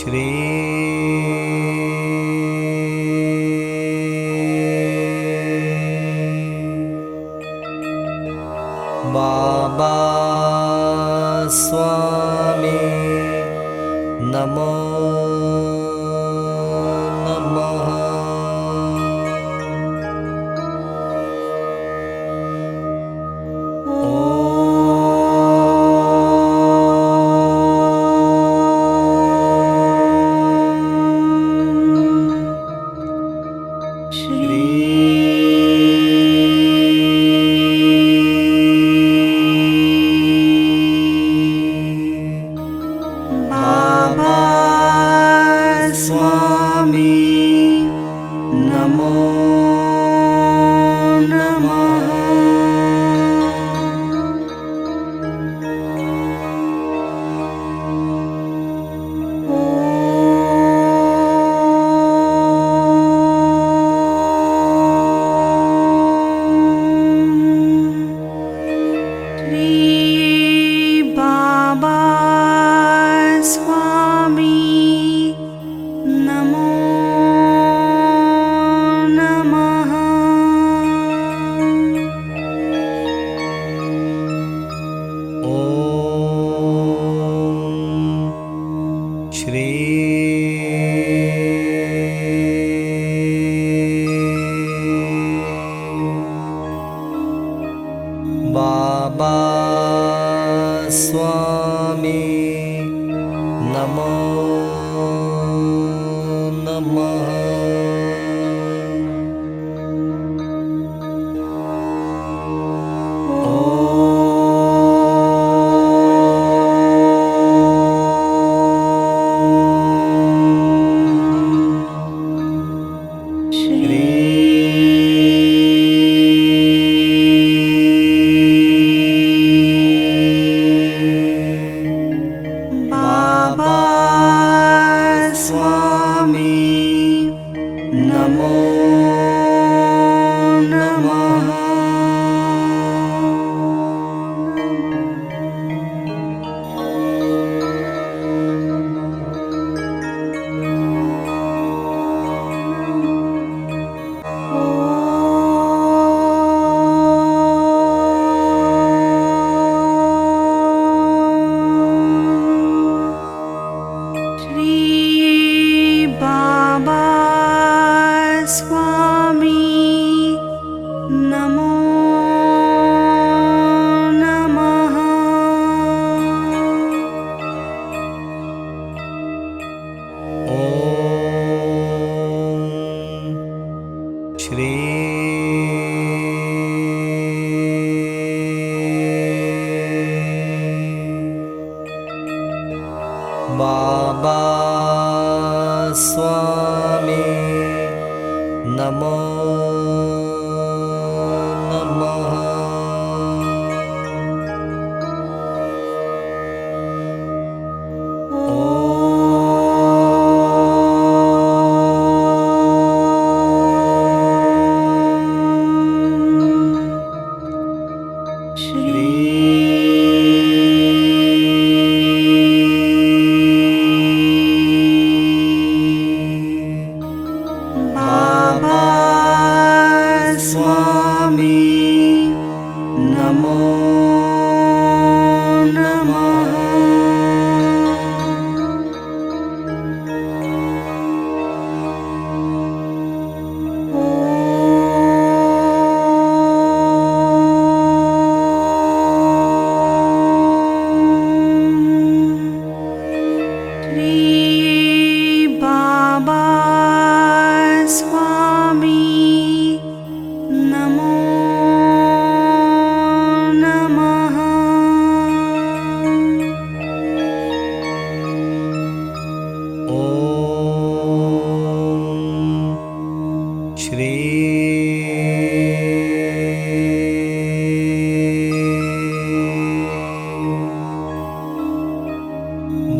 श्री बाबा स्वामी नमो नमः। बाबा स्वामी नमो नमः। बाबा स्वामी नमो नमः।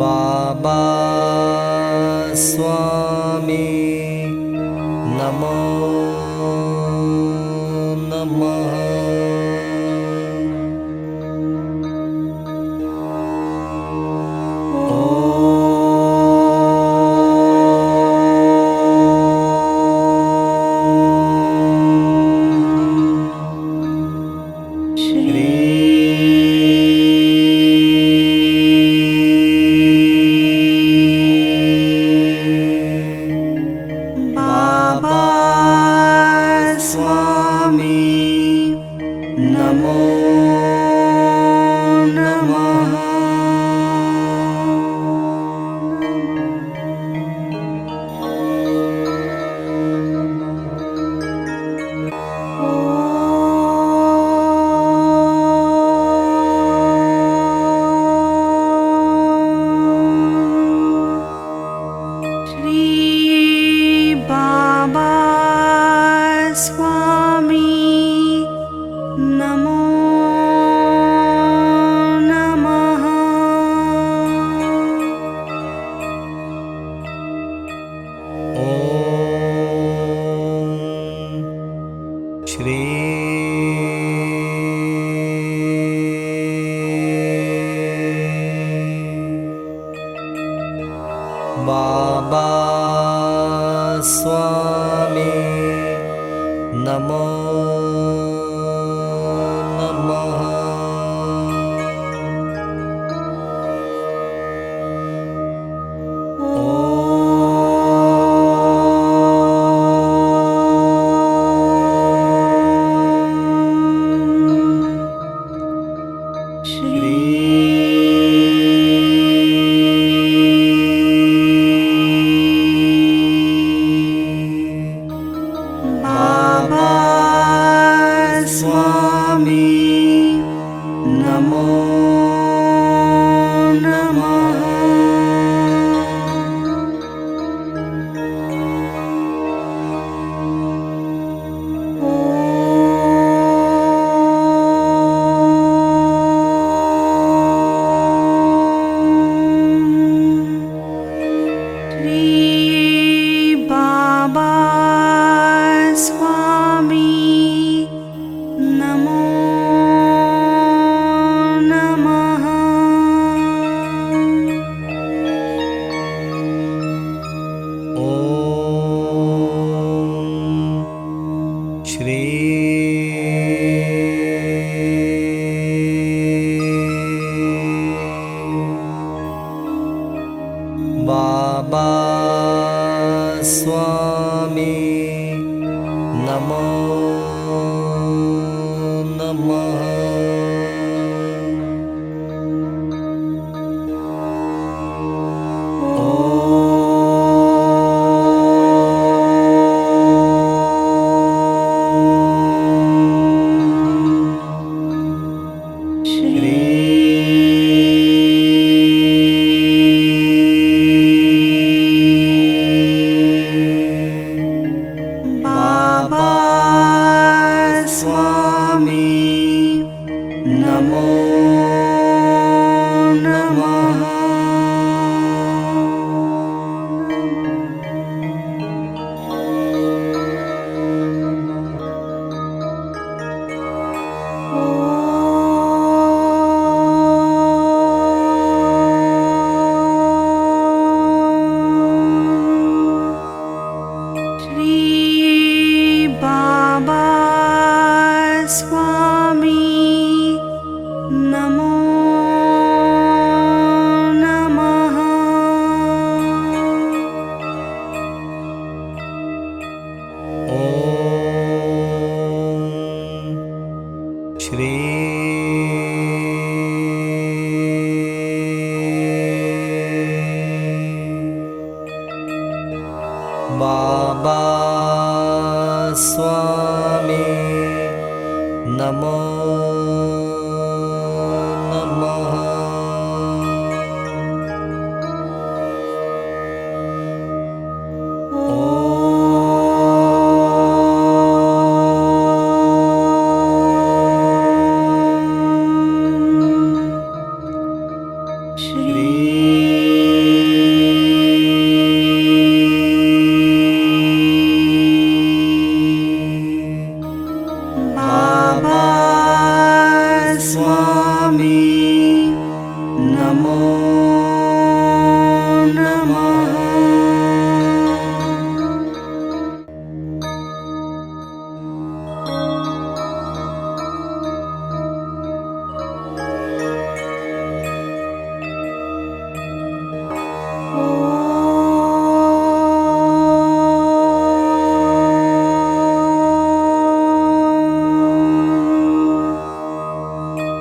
बाबा स्वामी नमो नमः। ओम बाबा स्वामी नमो नमः। बाबा स्वामी नमो नमः। श्री बाबा स्वामी नमो नमः। ॐ श्री बाबा स्वामी नमो नमः। बाबा स्वामी नमो नमः। श्री बाबा स्वामी नमो नमः। ॐ श्री बाबा स्वामी नमो नमः। बाबा स्वामी नमो नमः।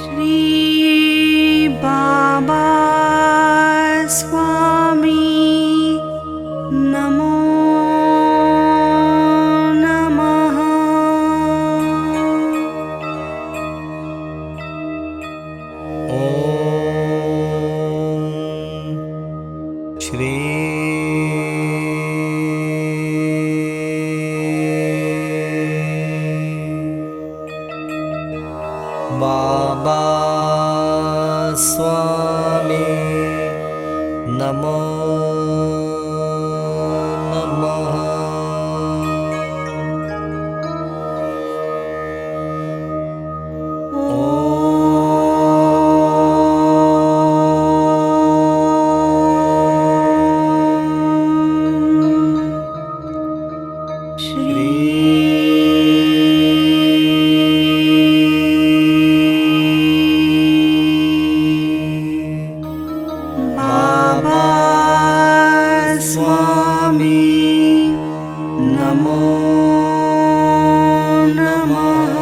श्री बाबा स्वामी नमो नमः। ॐ श्री बाबा स्वामी नमो नमः। स्वामी नमो नमः।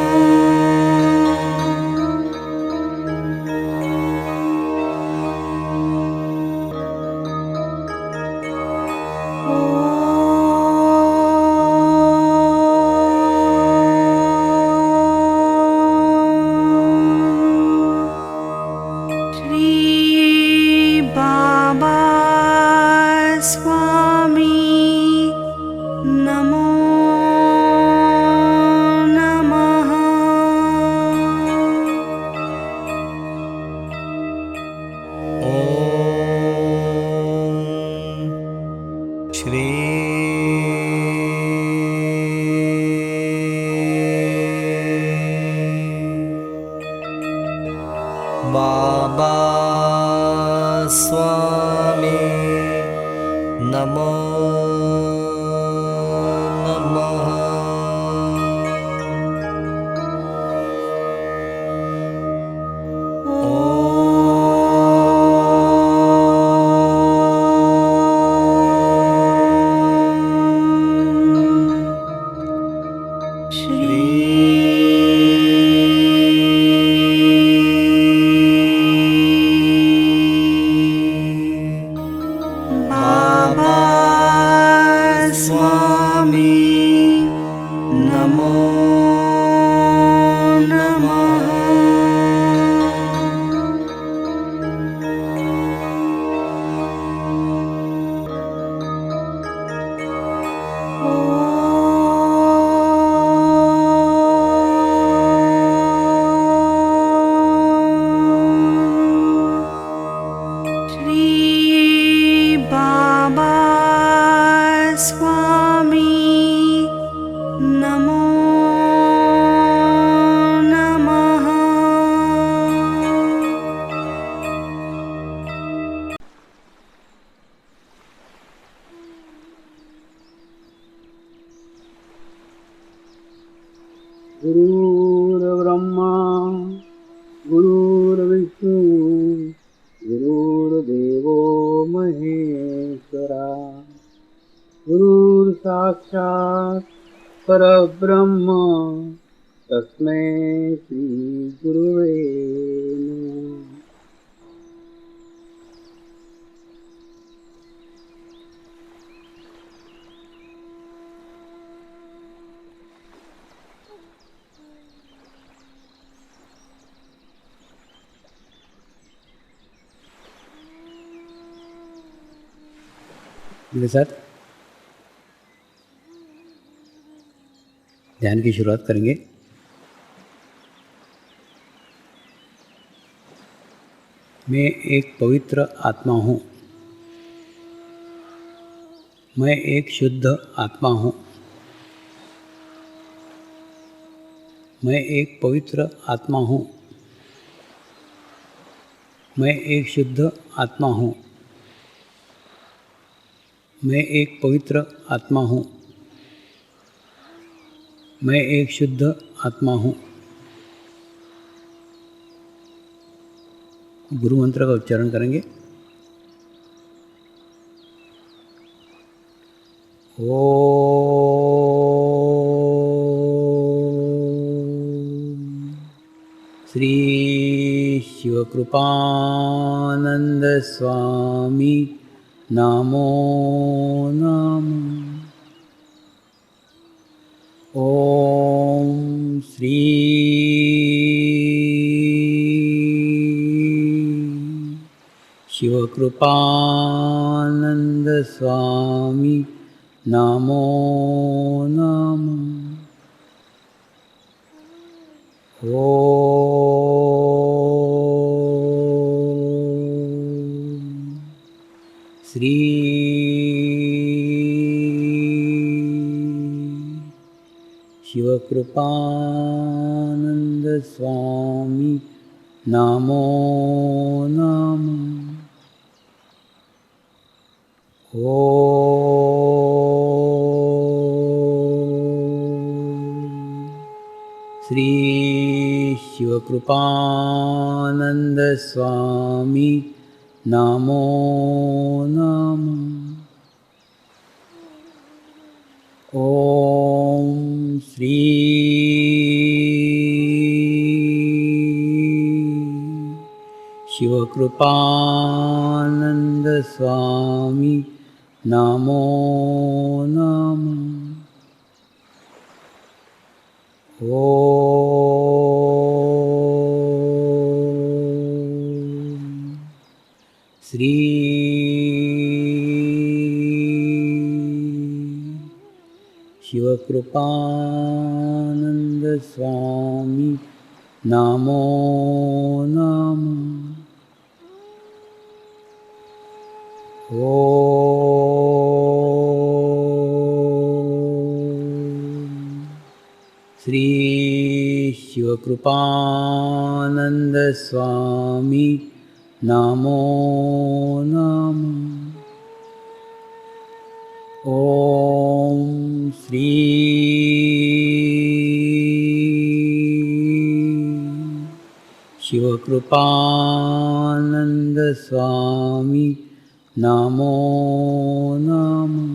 बाबा स्वामी नमो नमः। गुरुर्ब्रह्मा गुरुर्विष्णु गुरुर्देवो महेश्वरा गुरुर्साक्षात् परब्रह्म तस्मै श्रीगुरुवे नमः। मेरे साथ ध्यान की शुरुआत करेंगे। मैं एक पवित्र आत्मा हूँ। मैं एक शुद्ध आत्मा हूँ। मैं एक पवित्र आत्मा हूँ। मैं एक शुद्ध आत्मा हूँ। मैं एक पवित्र आत्मा हूँ। मैं एक शुद्ध आत्मा हूँ। गुरु मंत्र का उच्चारण करेंगे। ओम श्री शिवकृपानंद स्वामी नमो नमः। ओम श्री शिवकृपानंद स्वामी नमो नमः। ओम श्री शिवकृपानंद स्वामी नमो नमः। ओम श्री शिवकृपानंद स्वामी नमो नमः। ॐ श्री शिवकृपानंद स्वामी नमो नमः। श्री शिवकृपानंद स्वामी नमो नमः। श्री शिवकृपानंद स्वामी नमो नमः। ॐ श्री शिवकृपानंद स्वामी नमो नमः।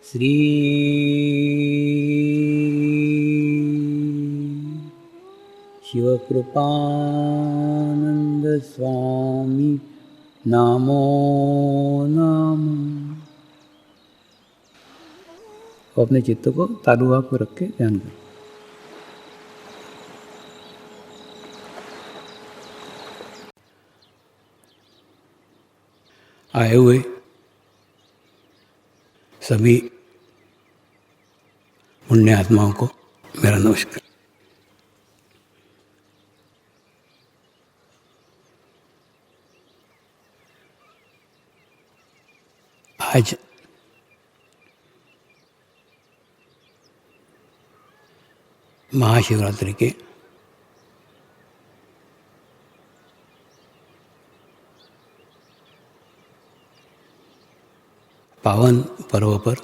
श्री शिवकृपानंद स्वामी नमो नमः। अपने चित्त को तालुआ को रख के ध्यान करें। आए हुए सभी पुण्य आत्माओं को मेरा नमस्कार। आज महाशिवरात्रि के पावन पर्व पर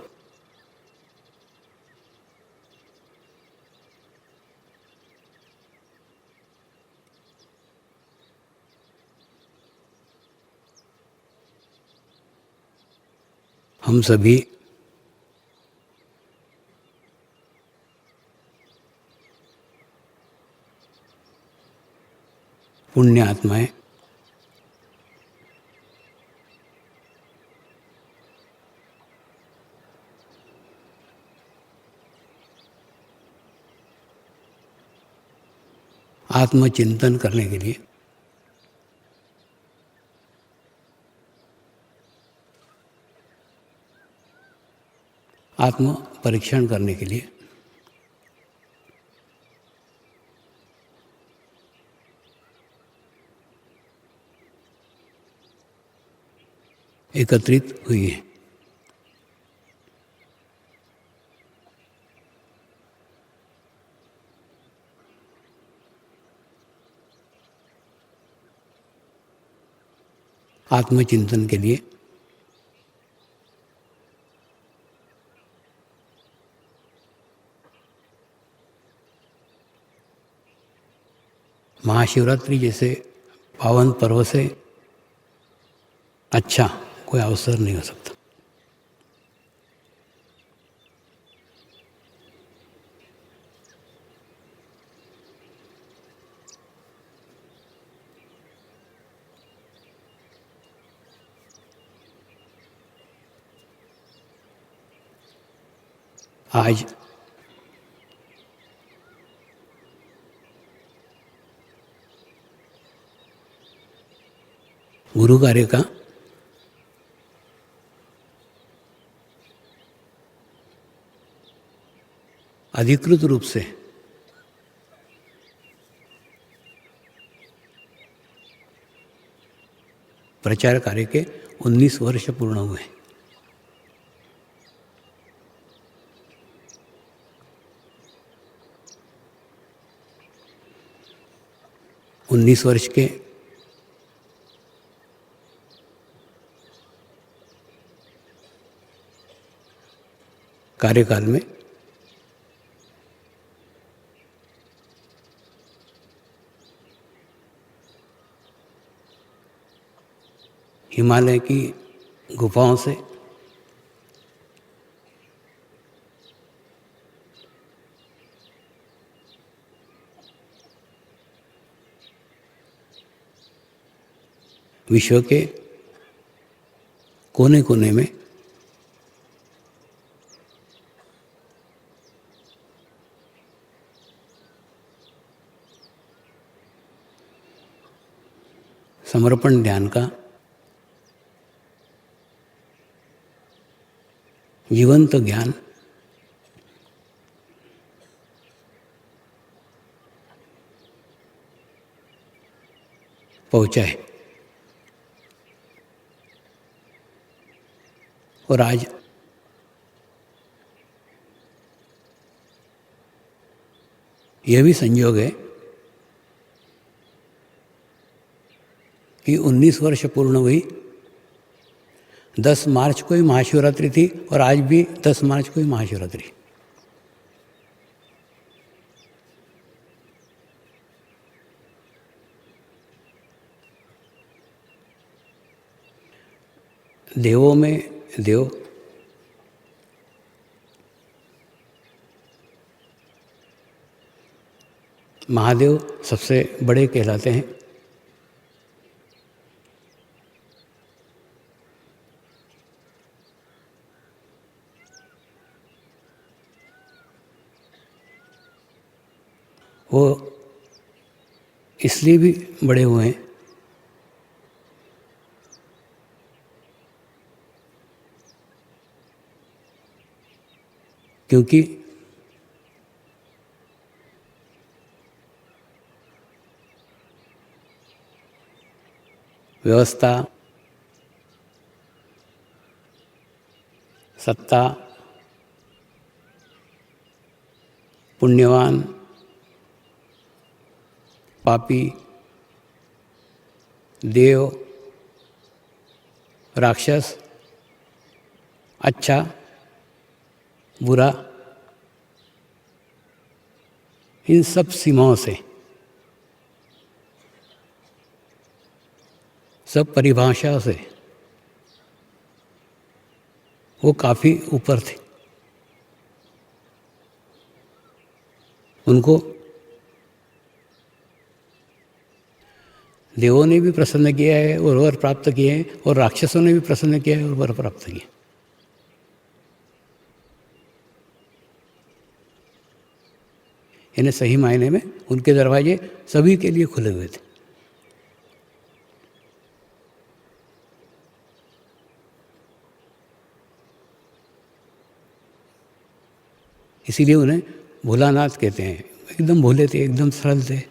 हम सभी पुण्य आत्माएं आत्मचिंतन करने के लिए आत्म परीक्षण करने के लिए एकत्रित हुई है। आत्मचिंतन के लिए महाशिवरात्रि जैसे पावन पर्व से अच्छा कोई अवसर नहीं हो सकता। आज गुरु कार्य का अधिकृत रूप से प्रचार कार्य के 19 वर्ष पूर्ण हुए। उन्नीस वर्ष के कार्यकाल में हिमालय की गुफाओं से, विश्व के कोने कोने में समर्पण ध्यान का जीवंत ज्ञान पहुंचा है। और आज यह भी संयोग है कि 19 वर्ष पूर्ण हुई। 10 मार्च को ही महाशिवरात्रि थी और आज भी 10 मार्च को ही महाशिवरात्रि। देवों में देव, महादेव सबसे बड़े कहलाते हैं। वो इसलिए भी बड़े हुए हैं क्योंकि व्यवस्था, सत्ता, पुण्यवान, पापी, देव, राक्षस, अच्छा, बुरा, इन सब सीमाओं से, सब परिभाषा से वो काफ़ी ऊपर थे। उनको देवों ने भी प्रसन्न किया है और वर प्राप्त किए हैं, और राक्षसों ने भी प्रसन्न किया है और वर प्राप्त किए। यानी सही मायने में उनके दरवाजे सभी के लिए खुले हुए थे। इसीलिए उन्हें भोलानाथ कहते हैं। एकदम भोले थे, एकदम सरल थे।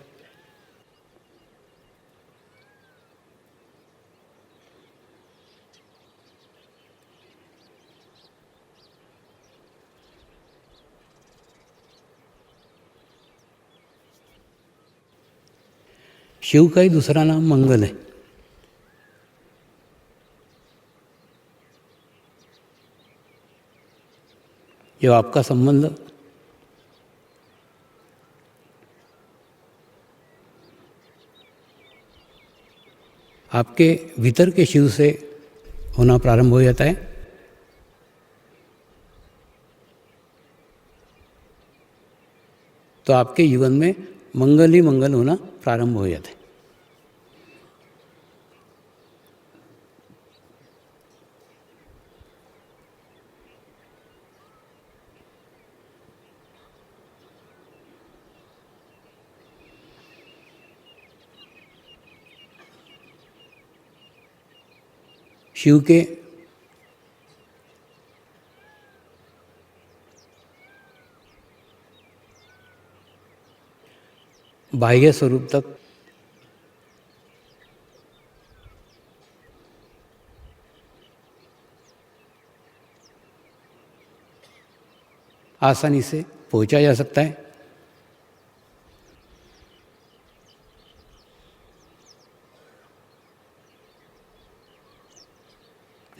शिव का ही दूसरा नाम मंगल है। जो आपका संबंध आपके भीतर के शिव से होना प्रारंभ हो जाता है, तो आपके जीवन में मंगल ही मंगल होना प्रारंभ हो जाता है। शिव के बाह्य स्वरूप तक आसानी से पहुंचा जा सकता है,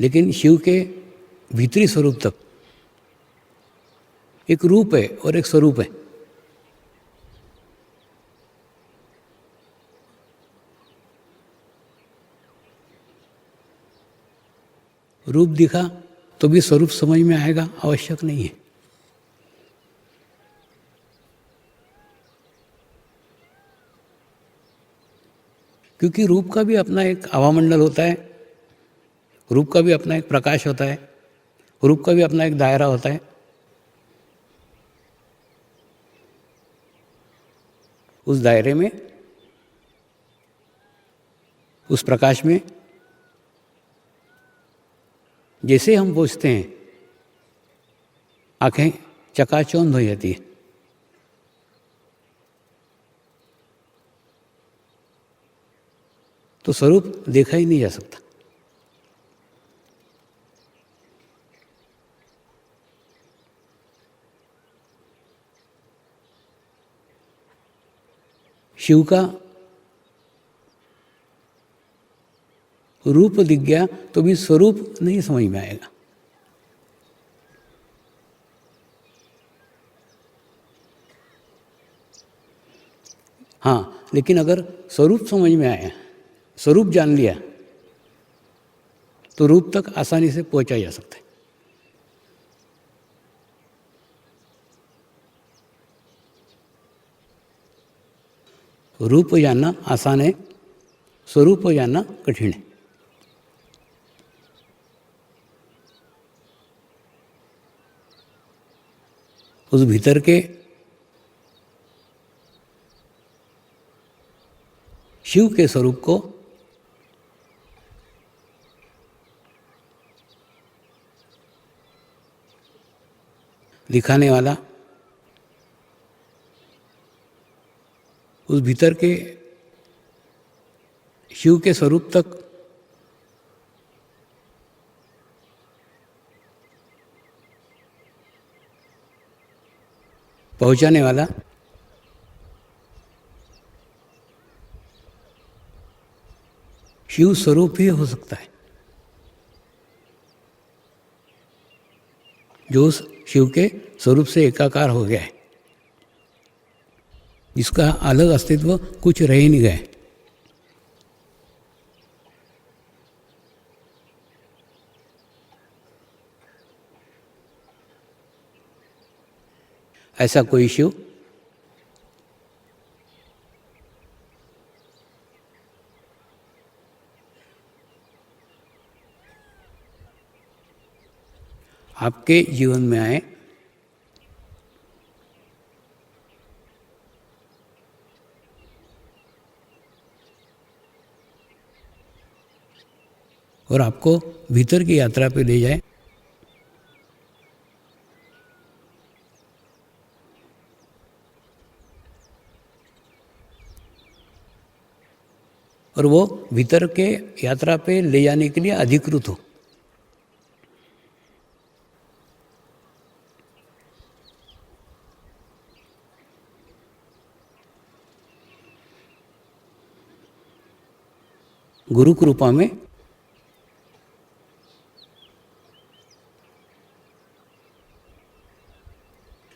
लेकिन शिव के भीतरी स्वरूप तक एक रूप है और एक स्वरूप है। रूप दिखा तो भी स्वरूप समझ में आएगा, आवश्यक नहीं है। क्योंकि रूप का भी अपना एक आवामंडल होता है, रूप का भी अपना एक प्रकाश होता है, रूप का भी अपना एक दायरा होता है। उस दायरे में, उस प्रकाश में जैसे हम पहुँचते हैं, आंखें चकाचौंध हो जाती है। तो स्वरूप देखा ही नहीं जा सकता। शिव का रूप दिख गया तो भी स्वरूप नहीं समझ में आएगा। हाँ, लेकिन अगर स्वरूप समझ में आया, स्वरूप जान लिया, तो रूप तक आसानी से पहुंचा जा सकता है। रूप जानना आसान है, स्वरूप जानना कठिन है। उस भीतर के शिव के स्वरूप को दिखाने वाला, उस भीतर के शिव के स्वरूप तक पहुंचाने वाला शिव स्वरूप ही हो सकता है, जो उस शिव के स्वरूप से एकाकार हो गया है, जिसका अलग अस्तित्व कुछ रह ही नहीं गया। ऐसा कोई शिव आपके जीवन में आए और आपको भीतर की यात्रा पे ले जाए, और वो भीतर के यात्रा पे ले जाने के लिए अधिकृत हो। गुरु कृपा में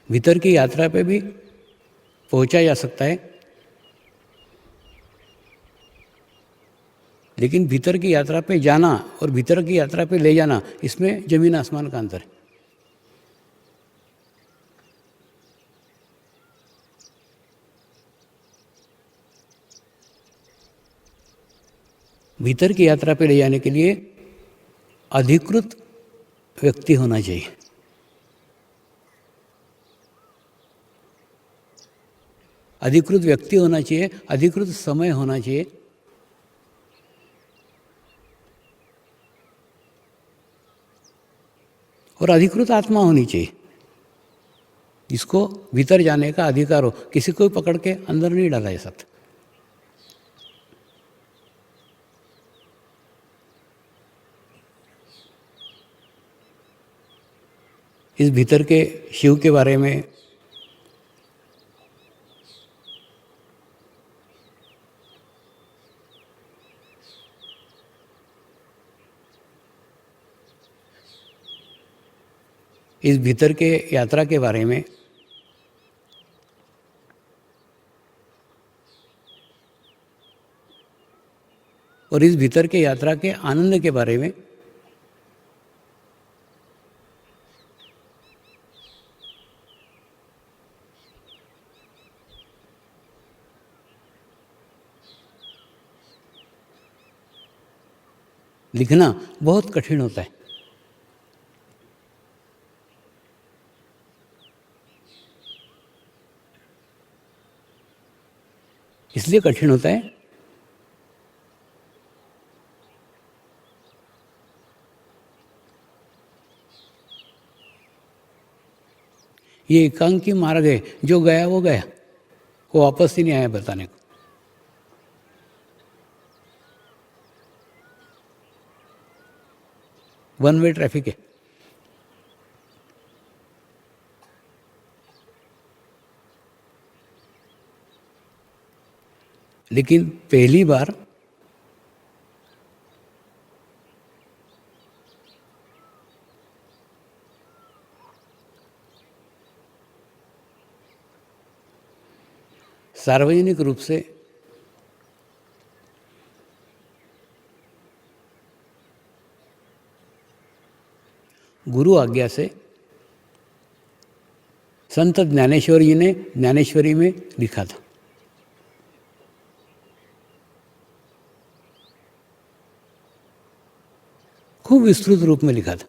भीतर की यात्रा पे भी पहुंचा जा सकता है, लेकिन भीतर की यात्रा पे जाना और भीतर की यात्रा पे ले जाना, इसमें जमीन आसमान का अंतर है। भीतर की यात्रा पे ले जाने के लिए अधिकृत व्यक्ति होना चाहिए। अधिकृत व्यक्ति होना चाहिए, अधिकृत समय होना चाहिए, और अधिकृत आत्मा होनी चाहिए, जिसको भीतर जाने का अधिकार हो। किसी को पकड़ के अंदर नहीं डाला जा सकता। इस भीतर के शिव के बारे में इस भीतर के यात्रा के बारे में और इस भीतर के यात्रा के आनंद के बारे में लिखना बहुत कठिन होता है। इसलिए कठिन होता है ये एकांकी मार्ग है, जो गया वो गया, वो वापस ही नहीं आया बताने को। वन वे ट्रैफिक है। लेकिन पहली बार सार्वजनिक रूप से गुरु आज्ञा से संत ज्ञानेश्वर जी ने ज्ञानेश्वरी में लिखा था। खूब विस्तृत रूप में लिखा था।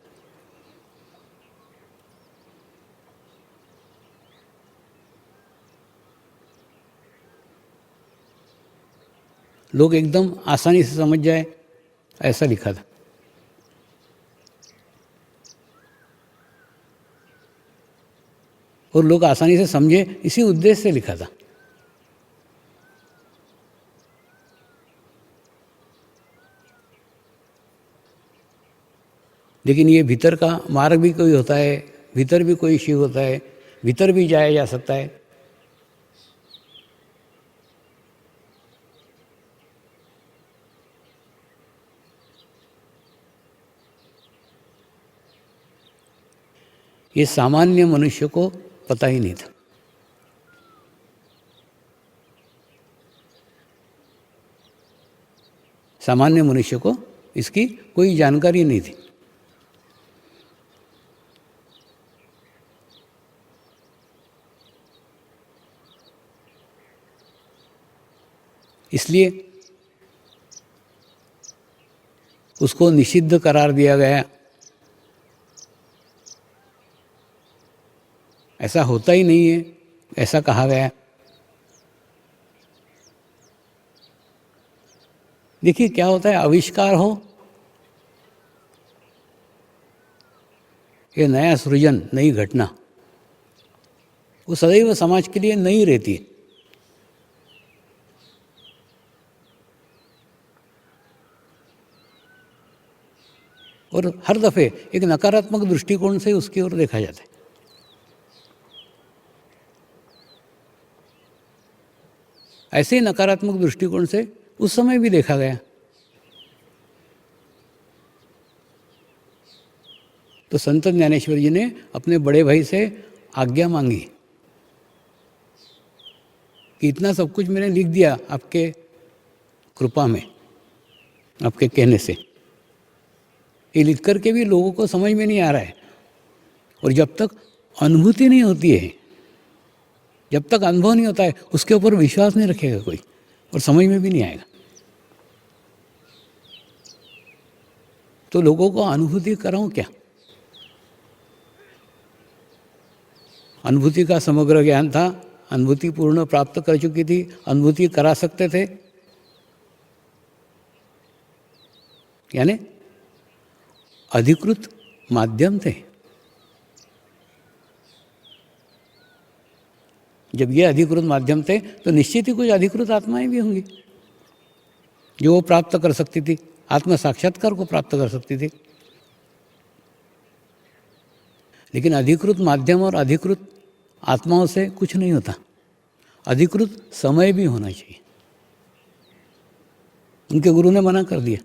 लोग एकदम आसानी से समझ जाए ऐसा लिखा था। और लोग आसानी से समझे इसी उद्देश्य से लिखा था। लेकिन ये भीतर का मार्ग भी कोई होता है, भीतर भी कोई शिव होता है, भीतर भी जाया जा सकता है। ये सामान्य मनुष्य को पता ही नहीं था। सामान्य मनुष्य को इसकी कोई जानकारी नहीं थी। इसलिए उसको निषिद्ध करार दिया गया। ऐसा होता ही नहीं है, ऐसा कहा गया। देखिए क्या होता है, आविष्कार हो, ये नया सृजन, नई घटना, वो सदैव समाज के लिए नई रहती है। और हर दफे एक नकारात्मक दृष्टिकोण से उसकी ओर देखा जाता है। ऐसे ही नकारात्मक दृष्टिकोण से उस समय भी देखा गया। तो संत ज्ञानेश्वर जी ने अपने बड़े भाई से आज्ञा मांगी कि इतना सब कुछ मैंने लिख दिया आपके कृपा में, आपके कहने से, ये लिख करके भी लोगों को समझ में नहीं आ रहा है। और जब तक अनुभूति नहीं होती है, जब तक अनुभव नहीं होता है, उसके ऊपर विश्वास नहीं रखेगा कोई, और समझ में भी नहीं आएगा। तो लोगों को अनुभूति कराऊं क्या? अनुभूति का समग्र ज्ञान था, अनुभूति पूर्ण प्राप्त कर चुकी थी, अनुभूति करा सकते थे, यानी अधिकृत माध्यम थे। जब ये अधिकृत माध्यम थे तो निश्चित ही कुछ अधिकृत आत्माएं भी होंगी जो वो प्राप्त कर सकती थी, आत्म साक्षात्कार को प्राप्त कर सकती थी। लेकिन अधिकृत माध्यम और अधिकृत आत्माओं से कुछ नहीं होता। अधिकृत समय भी होना चाहिए। उनके गुरु ने मना कर दिया।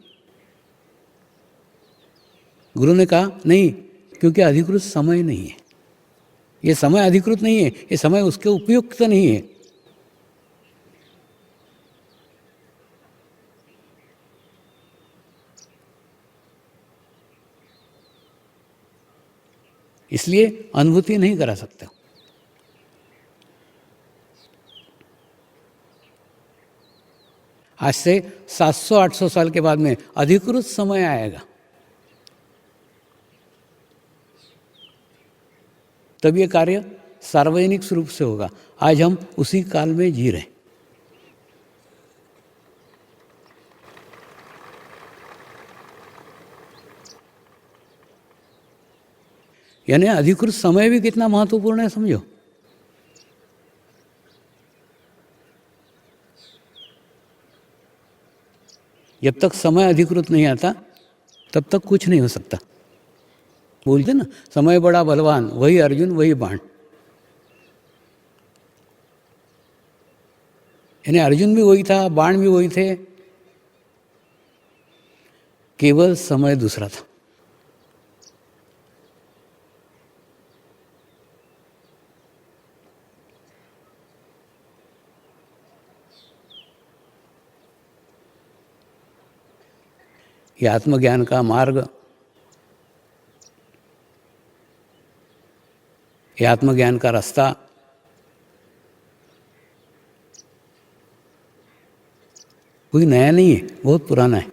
गुरु ने कहा नहीं, क्योंकि अधिकृत समय नहीं है, ये समय अधिकृत नहीं है, ये समय उसके उपयुक्त नहीं है। इसलिए अनुभूति नहीं करा सकता। आज से 700-800 साल के बाद में अधिकृत समय आएगा, तब ये कार्य सार्वजनिक रूप से होगा। आज हम उसी काल में जी रहे हैं। यानी अधिकृत समय भी कितना महत्वपूर्ण है, समझो। जब तक समय अधिकृत नहीं आता तब तक कुछ नहीं हो सकता। बोलते ना, समय बड़ा बलवान, वही अर्जुन वही बाण। यानी अर्जुन भी वही था, बाण भी वही थे, केवल समय दूसरा था। ये आत्मज्ञान का मार्ग, ये आत्मज्ञान का रास्ता कोई नया नहीं है, बहुत पुराना है।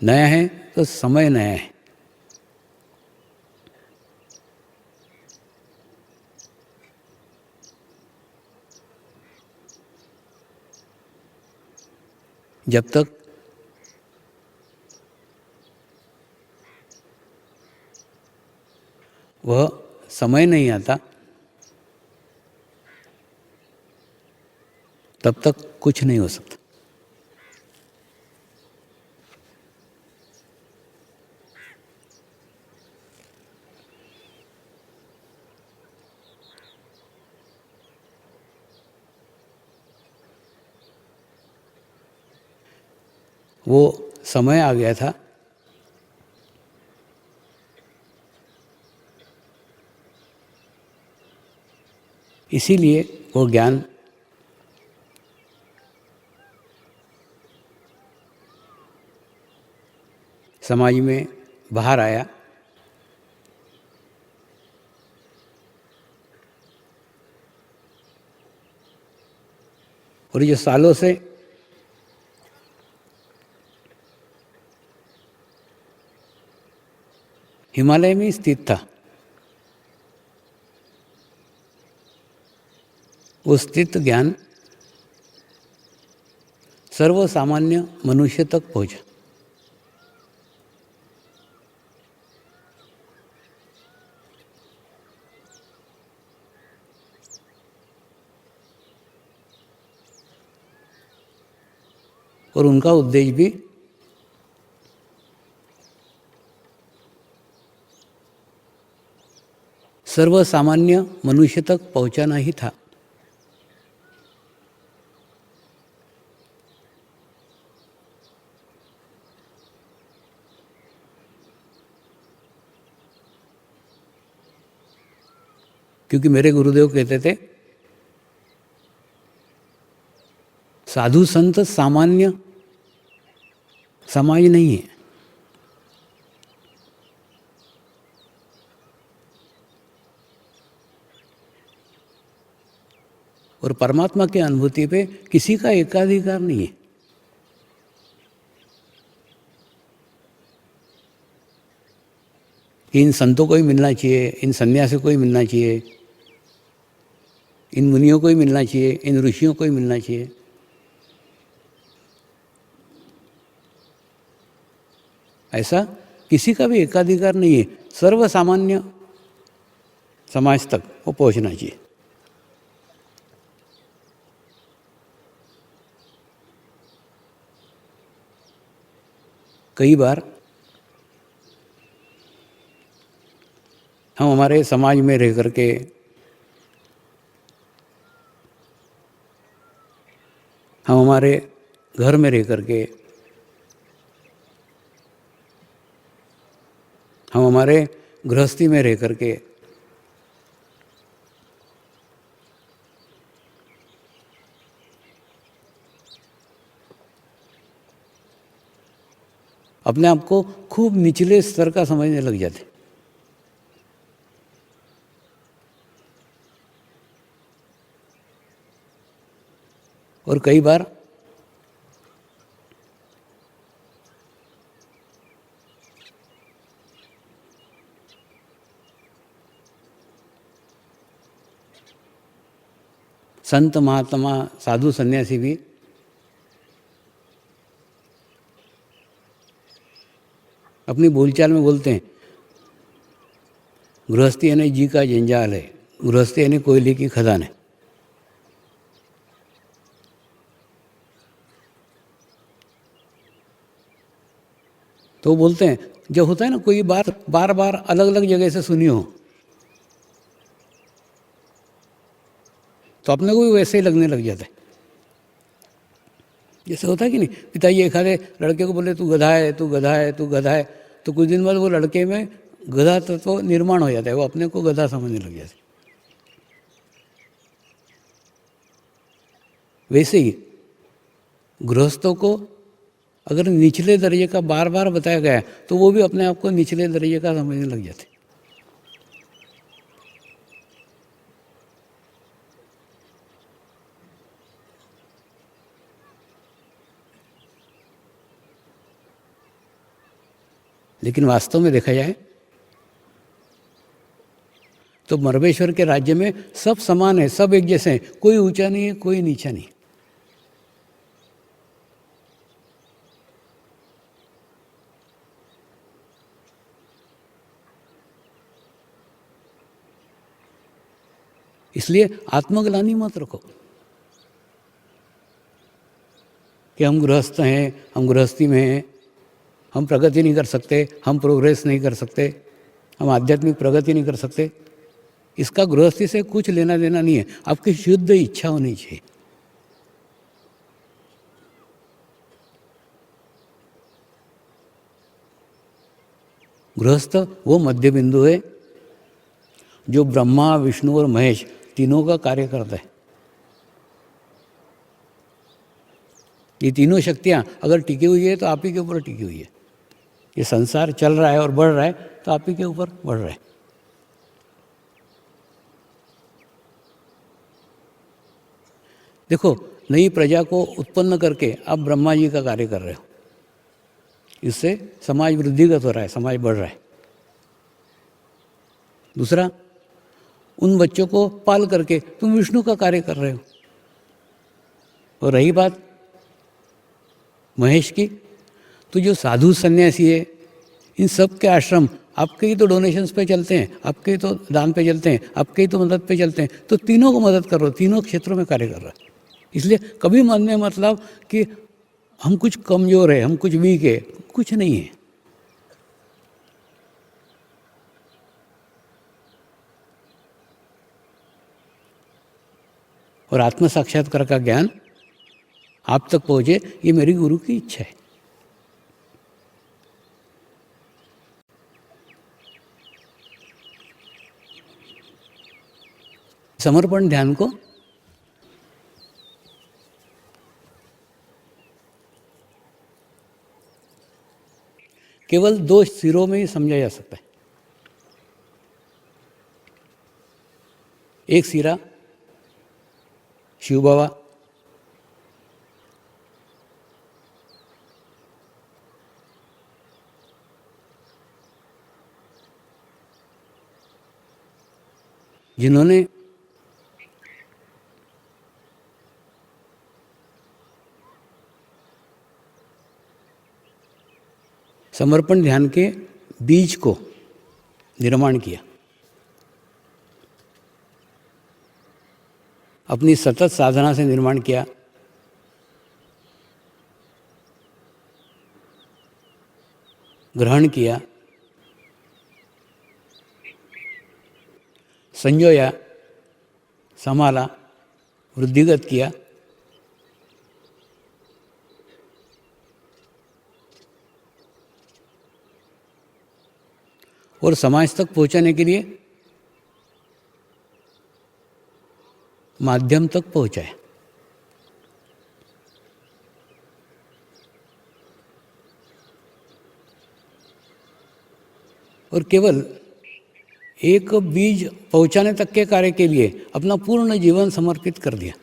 नया है तो समय नया है। जब तक वह समय नहीं आता तब तक कुछ नहीं हो सकता। वो समय आ गया था, इसीलिए वो ज्ञान समाज में बाहर आया। और ये सालों से हिमालय में स्थित था। वो स्थित ज्ञान सर्वसामान्य मनुष्य तक पहुंचा। और उनका उद्देश्य भी सर्वसामान्य मनुष्य तक पहुंचाना ही था। क्योंकि मेरे गुरुदेव कहते थे, साधु संत सामान्य समाज नहीं है, और परमात्मा की अनुभूति पे किसी का एकाधिकार नहीं है। इन संतों को ही मिलना चाहिए, इन सन्यासियों को ही मिलना चाहिए, इन मुनियों को ही मिलना चाहिए, इन ऋषियों को ही मिलना चाहिए। ऐसा किसी का भी एकाधिकार नहीं है। सर्वसामान्य समाज तक वो पहुंचना चाहिए। कई बार हम हमारे समाज में रह करके हम हमारे घर में रह करके हम हमारे गृहस्थी में रह करके अपने आप को खूब निचले स्तर का समझने लग जाते। और कई बार संत महात्मा साधु सन्यासी भी अपनी बोलचाल में बोलते हैं, गृहस्थी यानी जी का जंजाल है, गृहस्थी यानी कोयले की खदान है। तो बोलते हैं, जब होता है ना कोई बात बार बार अलग अलग जगह से सुनी हो तो अपने को भी वैसे ही लगने लग जाता है। जैसे होता है कि नहीं, पिताजी एक आधे लड़के को बोले तू गधा है, तू गधा है, तू गधा है, तो कुछ दिन बाद वो लड़के में गधा तत्व निर्माण हो जाता है, वो अपने को गधा समझने लग जाता है। वैसे ही गृहस्थों को अगर निचले दर्जे का बार बार बताया गया है तो वो भी अपने आप को निचले दर्जे का समझने लग जाते हैं। लेकिन वास्तव में देखा जाए तो मर्वेश्वर के राज्य में सब समान है, सब एक जैसे हैं, कोई ऊंचा नहीं है, कोई नीचा नहीं। इसलिए आत्मग्लानि मत रखो कि हम गृहस्थ हैं, हम गृहस्थी में हैं, हम प्रगति नहीं कर सकते, हम प्रोग्रेस नहीं कर सकते, हम आध्यात्मिक प्रगति नहीं कर सकते। इसका गृहस्थी से कुछ लेना देना नहीं है, आपकी शुद्ध इच्छा होनी चाहिए। गृहस्थ वो मध्य बिंदु है जो ब्रह्मा, विष्णु और महेश तीनों का कार्य करता है। ये तीनों शक्तियाँ अगर टिकी हुई है तो आप ही के ऊपर टिकी हुई है। ये संसार चल रहा है और बढ़ रहा है तो आप ही के ऊपर बढ़ रहा है। देखो, नई प्रजा को उत्पन्न करके आप ब्रह्मा जी का कार्य कर रहे हो, इससे समाज वृद्धिगत हो रहा है, समाज बढ़ रहा है। दूसरा, उन बच्चों को पाल करके तुम विष्णु का कार्य कर रहे हो। और रही बात महेश की, तो जो साधु सन्यासी है, इन सब के आश्रम आपके ही तो डोनेशंस पे चलते हैं, आपके ही तो दान पे चलते हैं, आपके ही तो मदद पे चलते हैं, तो तीनों को मदद करो, तीनों क्षेत्रों में कार्य कर रहा है। इसलिए कभी मन में मतलब कि हम कुछ कमज़ोर है, हम कुछ वीक है, कुछ नहीं है। और आत्म साक्षात्कार का ज्ञान आप तक पहुँचे, ये मेरी गुरु की इच्छा है। समर्पण ध्यान को केवल 2 सिरों में ही समझा जा सकता है। एक सिरा शिव बाबा, जिन्होंने समर्पण ध्यान के बीज को निर्माण किया, अपनी सतत साधना से निर्माण किया, ग्रहण किया, संजोया, संभाला, वृद्धिगत किया, और समाज तक पहुंचाने के लिए माध्यम तक पहुंचाए। और केवल एक बीज पहुंचाने तक के कार्य के लिए अपना पूर्ण जीवन समर्पित कर दिया।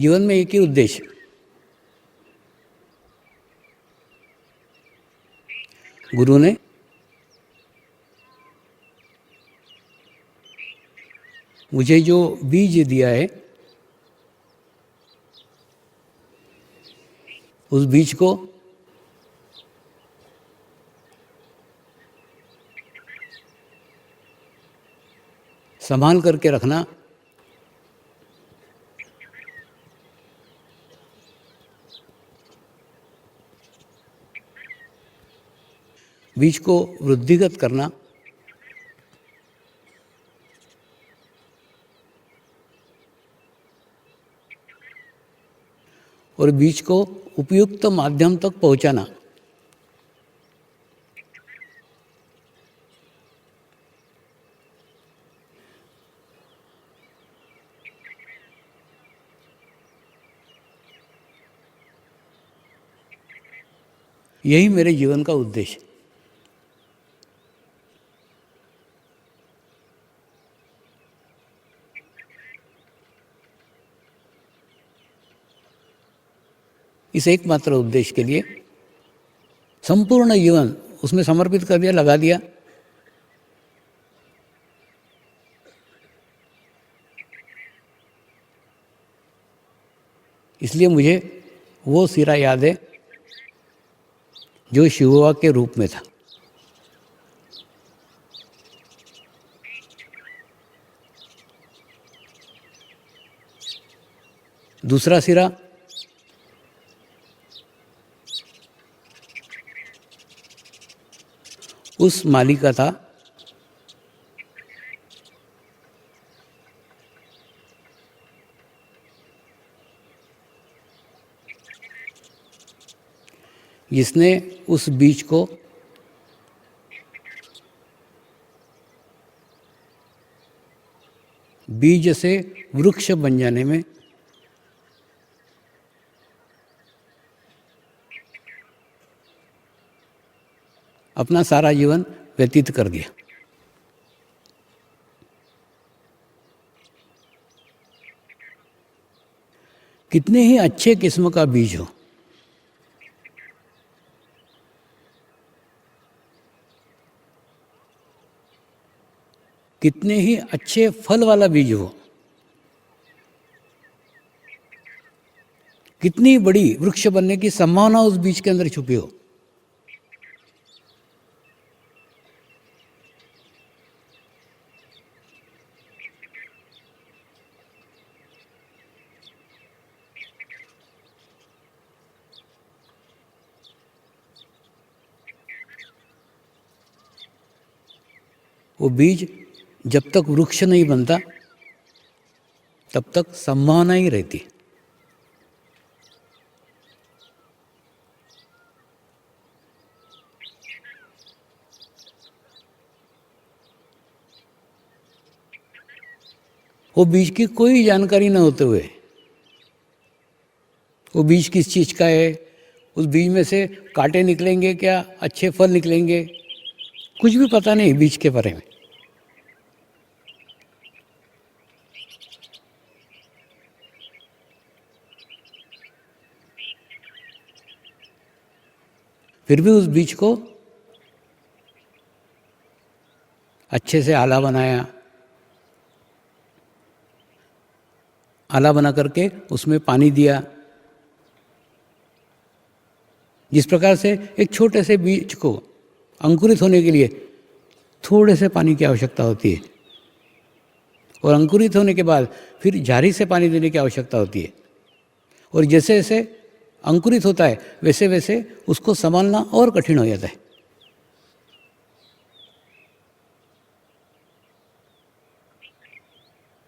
जीवन में एक ही उद्देश्य, गुरु ने मुझे जो बीज दिया है, उस बीज को संभाल करके रखना, बीज को वृद्धिगत करना, और बीज को उपयुक्त माध्यम तक पहुंचाना, यही मेरे जीवन का उद्देश्य। इस एकमात्र उद्देश्य के लिए संपूर्ण जीवन उसमें समर्पित कर दिया, लगा दिया। इसलिए मुझे वो सिरा याद है जो शिवोवा के रूप में था। दूसरा सिरा उस माली का था जिसने उस बीज को बीज से वृक्ष बन जाने में अपना सारा जीवन व्यतीत कर दिया। कितने ही अच्छे किस्म का बीज हो, कितने ही अच्छे फल वाला बीज हो, कितनी बड़ी वृक्ष बनने की संभावना उस बीज के अंदर छुपी हो, वो बीज जब तक वृक्ष नहीं बनता तब तक संभावना ही रहती। वो बीज की कोई जानकारी न होते हुए वो बीज किस चीज़ का है, उस बीज में से कांटे निकलेंगे क्या, अच्छे फल निकलेंगे, कुछ भी पता नहीं बीज के बारे में। फिर भी उस बीज को अच्छे से आला बनाया, आला बना करके उसमें पानी दिया। जिस प्रकार से एक छोटे से बीज को अंकुरित होने के लिए थोड़े से पानी की आवश्यकता होती है, और अंकुरित होने के बाद फिर झाड़ी से पानी देने की आवश्यकता होती है, और जैसे जैसे अंकुरित होता है वैसे वैसे उसको संभालना और कठिन हो जाता है।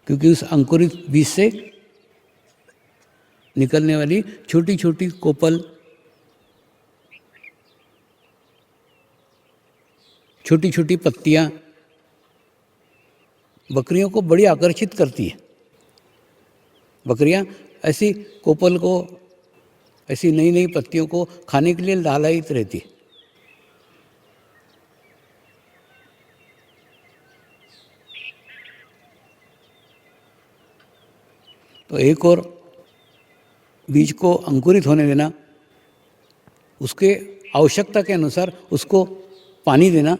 क्योंकि उस अंकुरित बीज से निकलने वाली छोटी छोटी कोपल, छोटी छोटी पत्तियां बकरियों को बड़ी आकर्षित करती है। बकरियां ऐसी कोपल को, ऐसी नई नई पत्तियों को खाने के लिए लालायित रहती है। तो एक और बीज को अंकुरित होने देना, उसके आवश्यकता के अनुसार उसको पानी देना,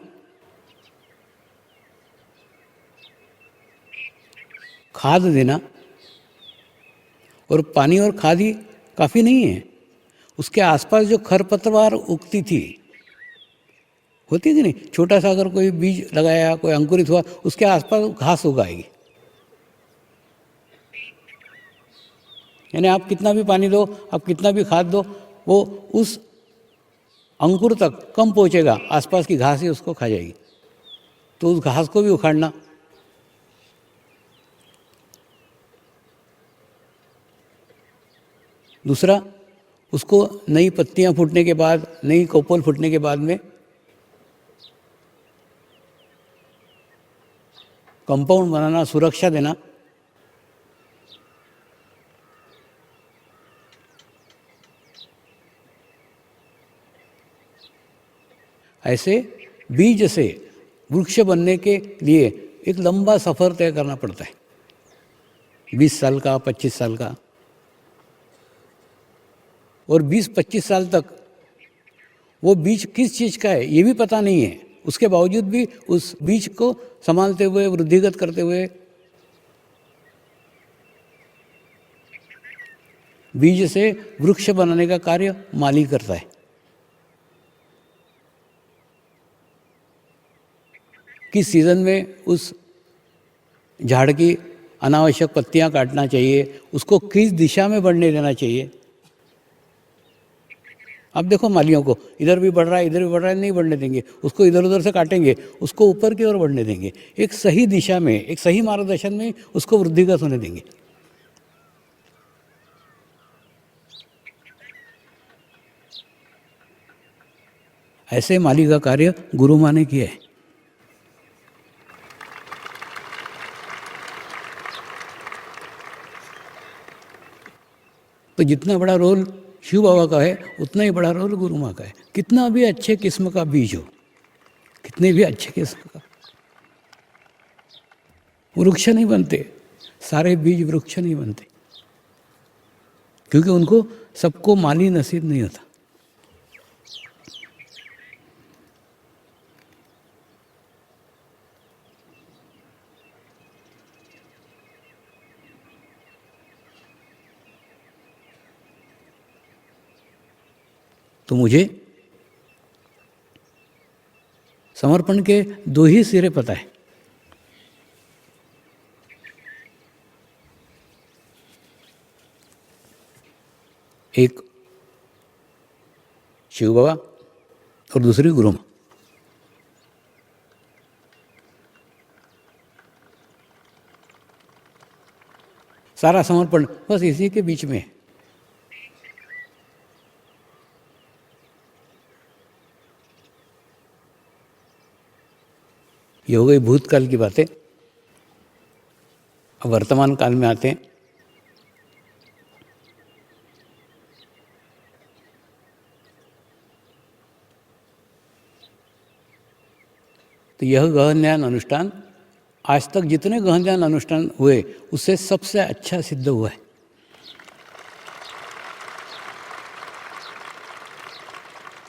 खाद देना। और पानी और खाद ही काफ़ी नहीं है, उसके आसपास जो खरपतवार उगती थी, होती थी नहीं, छोटा सा अगर कोई बीज लगाया, कोई अंकुरित हुआ, उसके आसपास घास उगाएगी। यानी आप कितना भी पानी दो, आप कितना भी खाद दो, वो उस अंकुर तक कम पहुंचेगा, आसपास की घास ही उसको खा जाएगी। तो उस घास को भी उखाड़ना। दूसरा, उसको नई पत्तियां फूटने के बाद, नई कोपल फूटने के बाद में कंपाउंड बनाना, सुरक्षा देना। ऐसे बीज से वृक्ष बनने के लिए एक लंबा सफ़र तय करना पड़ता है, 20 साल का, 25 साल का। और 20-25 साल तक वो बीज किस चीज़ का है ये भी पता नहीं है, उसके बावजूद भी उस बीज को संभालते हुए, वृद्धिगत करते हुए, बीज से वृक्ष बनाने का कार्य माली करता है। किस सीज़न में उस झाड़ की अनावश्यक पत्तियां काटना चाहिए, उसको किस दिशा में बढ़ने देना चाहिए। अब देखो मालियों को, इधर भी बढ़ रहा है, इधर भी बढ़ रहा है, नहीं बढ़ने देंगे, उसको इधर उधर से काटेंगे, उसको ऊपर की ओर बढ़ने देंगे, एक सही दिशा में, एक सही मार्गदर्शन में उसको वृद्धिगत होने देंगे। ऐसे माली का कार्य गुरु माँ ने किया है। तो जितना बड़ा रोल शिव बाबा का है, उतना ही बड़ा रोल गुरु माँ का है। कितना भी अच्छे किस्म का बीज हो, कितने भी अच्छे किस्म का, वृक्ष नहीं बनते, सारे बीज वृक्ष नहीं बनते, क्योंकि उनको सबको माली नसीब नहीं होता। तो मुझे समर्पण के 2 ही सिरे पता है। एक शिव बाबा और दूसरी गुरु माँ। सारा समर्पण बस इसी के बीच में है। ये हो गई भूतकाल की बातें। अब वर्तमान काल में आते हैं। तो यह गहन ध्यान अनुष्ठान आज तक जितने गहन ध्यान अनुष्ठान हुए उससे सबसे अच्छा सिद्ध हुआ है।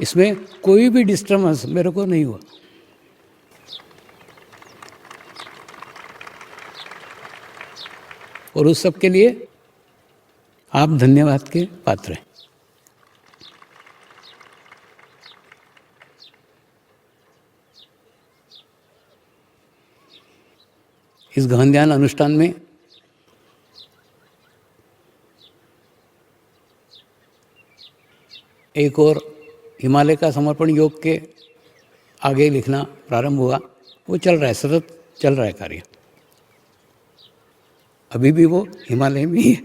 इसमें कोई भी डिस्टर्बेंस मेरे को नहीं हुआ। और उस सब के लिए आप धन्यवाद के पात्र हैं। इस गहन ध्यान अनुष्ठान में एक और हिमालय का समर्पण योग के आगे लिखना प्रारंभ हुआ। वो चल रहा है, सतत चल रहा है कार्य। अभी भी वो हिमालय में ही है।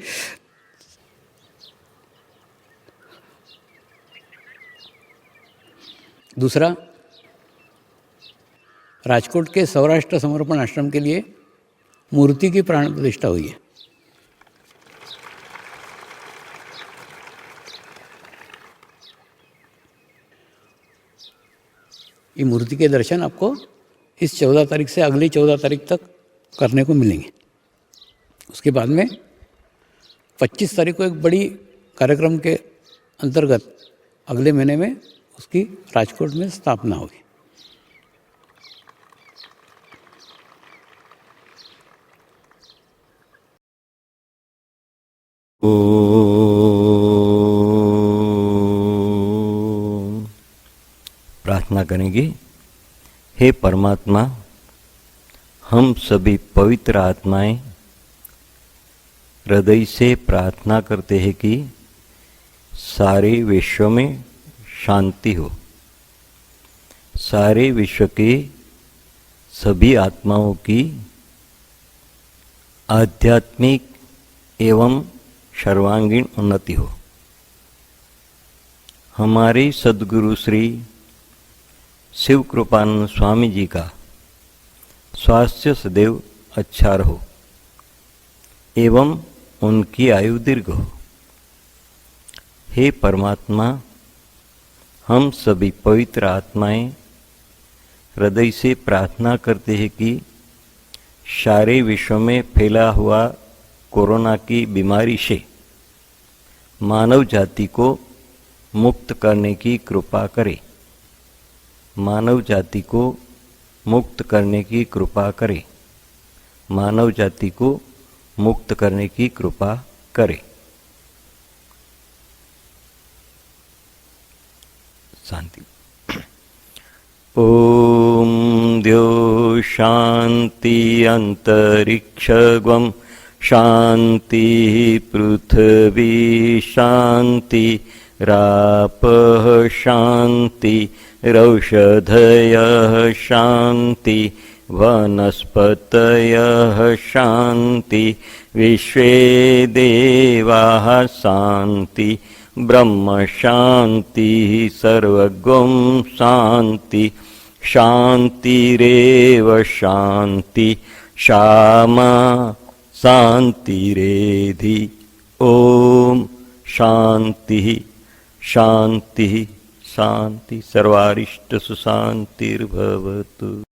दूसरा, राजकोट के सौराष्ट्र समर्पण आश्रम के लिए मूर्ति की प्राण प्रतिष्ठा हुई है। ये मूर्ति के दर्शन आपको इस 14 तारीख से अगली 14 तारीख तक करने को मिलेंगे। उसके बाद में 25 तारीख को एक बड़ी कार्यक्रम के अंतर्गत अगले महीने में उसकी राजकोट में स्थापना होगी। प्रार्थना करेंगे। हे परमात्मा, हम सभी पवित्र आत्माएं हृदय से प्रार्थना करते हैं कि सारे विश्व में शांति हो, सारे विश्व के सभी आत्माओं की आध्यात्मिक एवं सर्वांगीण उन्नति हो। हमारे सद्गुरु श्री शिव कृपानंद स्वामी जी का स्वास्थ्य सदैव अच्छा रहो एवं उनकी आयु दीर्घ हो। हे परमात्मा, हम सभी पवित्र आत्माएं हृदय से प्रार्थना करते हैं कि सारे विश्व में फैला हुआ कोरोना की बीमारी से मानव जाति को मुक्त करने की कृपा करे, मानव जाति को मुक्त करने की कृपा करे, मानव जाति को मुक्त करने की कृपा करे। शांति। ओम द्यो शांति अंतरिक्षगम शांति पृथ्वी शांति रापः शांति रौषधयः शांति वनस्पतयः शांति विश्वे देवाः शांति ब्रह्म शांति सर्वगुं शांति शांतिरेव शांति क्षमा शांतिरेधि। ओम शांति शांति शांति सर्वारिष्ट सुशांतिर्भवतु।